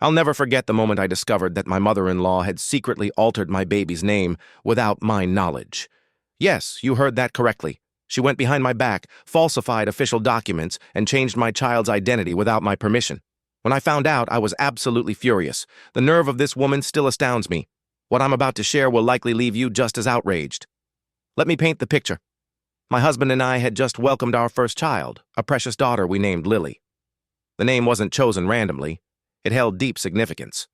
I'll never forget the moment I discovered that my mother-in-law had secretly altered my baby's name without my knowledge. Yes, you heard that correctly. She went behind my back, falsified official documents, and changed my child's identity without my permission. When I found out, I was absolutely furious. The nerve of this woman still astounds me. What I'm about to share will likely leave you just as outraged. Let me paint the picture. My husband and I had just welcomed our first child, a precious daughter we named Lily. The name wasn't chosen randomly. It held deep significance.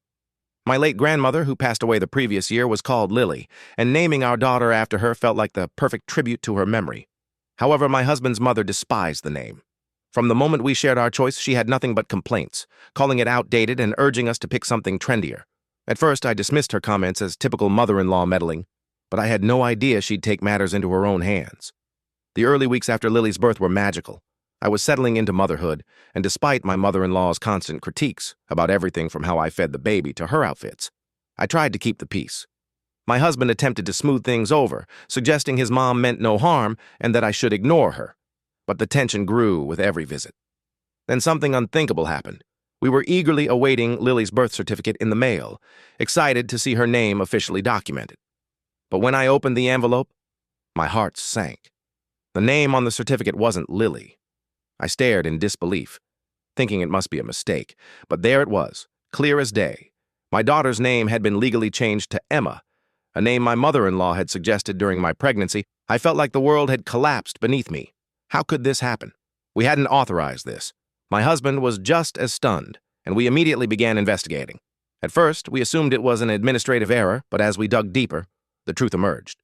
My late grandmother, who passed away the previous year, was called Lily, and naming our daughter after her felt like the perfect tribute to her memory. However, my husband's mother despised the name. From the moment we shared our choice, she had nothing but complaints, calling it outdated and urging us to pick something trendier. At first, I dismissed her comments as typical mother-in-law meddling, but I had no idea she'd take matters into her own hands. The early weeks after Lily's birth were magical. I was settling into motherhood, and despite my mother-in-law's constant critiques about everything from how I fed the baby to her outfits, I tried to keep the peace. My husband attempted to smooth things over, suggesting his mom meant no harm and that I should ignore her. But the tension grew with every visit. Then something unthinkable happened. We were eagerly awaiting Lily's birth certificate in the mail, excited to see her name officially documented. But when I opened the envelope, my heart sank. The name on the certificate wasn't Lily. I stared in disbelief, thinking it must be a mistake, but there it was, clear as day. My daughter's name had been legally changed to Emma, a name my mother-in-law had suggested during my pregnancy. I felt like the world had collapsed beneath me. How could this happen? We hadn't authorized this. My husband was just as stunned, and we immediately began investigating. At first, we assumed it was an administrative error, but as we dug deeper, the truth emerged.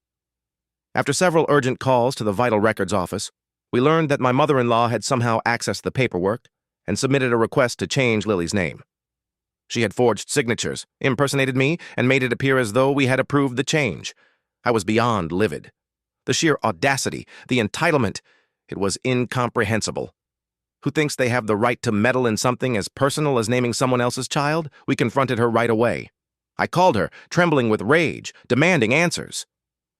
After several urgent calls to the Vital Records office, we learned that my mother-in-law had somehow accessed the paperwork and submitted a request to change Lily's name. She had forged signatures, impersonated me, and made it appear as though we had approved the change. I was beyond livid. The sheer audacity, the entitlement, it was incomprehensible. Who thinks they have the right to meddle in something as personal as naming someone else's child? We confronted her right away. I called her, trembling with rage, demanding answers.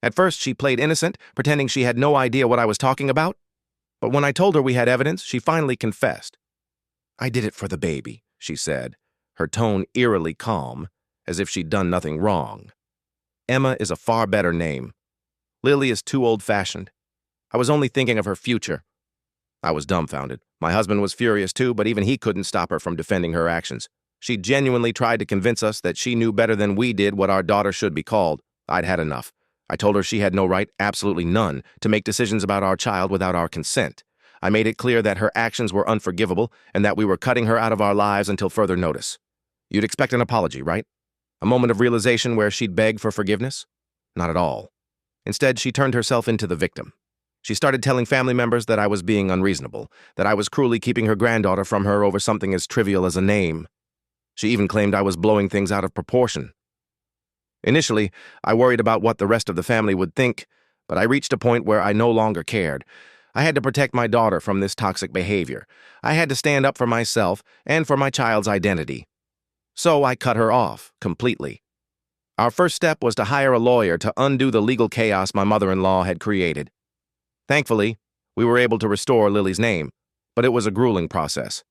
At first, she played innocent, pretending she had no idea what I was talking about. But when I told her we had evidence, she finally confessed. "I did it for the baby," she said, her tone eerily calm, as if she'd done nothing wrong. "Emma is a far better name. Lily is too old-fashioned. I was only thinking of her future." I was dumbfounded. My husband was furious too, but even he couldn't stop her from defending her actions. She genuinely tried to convince us that she knew better than we did what our daughter should be called. I'd had enough. I told her she had no right, absolutely none, to make decisions about our child without our consent. I made it clear that her actions were unforgivable and that we were cutting her out of our lives until further notice. You'd expect an apology, right? A moment of realization where she'd beg for forgiveness? Not at all. Instead, she turned herself into the victim. She started telling family members that I was being unreasonable, that I was cruelly keeping her granddaughter from her over something as trivial as a name. She even claimed I was blowing things out of proportion. Initially, I worried about what the rest of the family would think, but I reached a point where I no longer cared. I had to protect my daughter from this toxic behavior. I had to stand up for myself and for my child's identity. So I cut her off, completely. Our first step was to hire a lawyer to undo the legal chaos my mother-in-law had created. Thankfully, we were able to restore Lily's name, but it was a grueling process.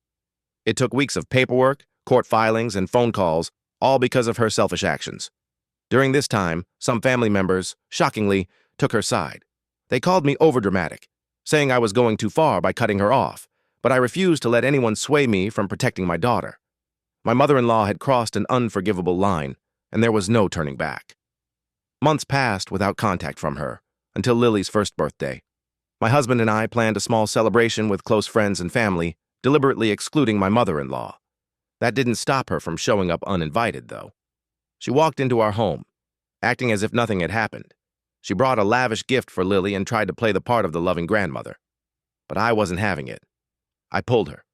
It took weeks of paperwork, court filings, and phone calls, all because of her selfish actions. During this time, some family members, shockingly, took her side. They called me overdramatic, saying I was going too far by cutting her off, but I refused to let anyone sway me from protecting my daughter. My mother-in-law had crossed an unforgivable line, and there was no turning back. Months passed without contact from her, until Lily's first birthday. My husband and I planned a small celebration with close friends and family, deliberately excluding my mother-in-law. That didn't stop her from showing up uninvited, though. She walked into our home, acting as if nothing had happened. She brought a lavish gift for Lily and tried to play the part of the loving grandmother. But I wasn't having it. I pulled her.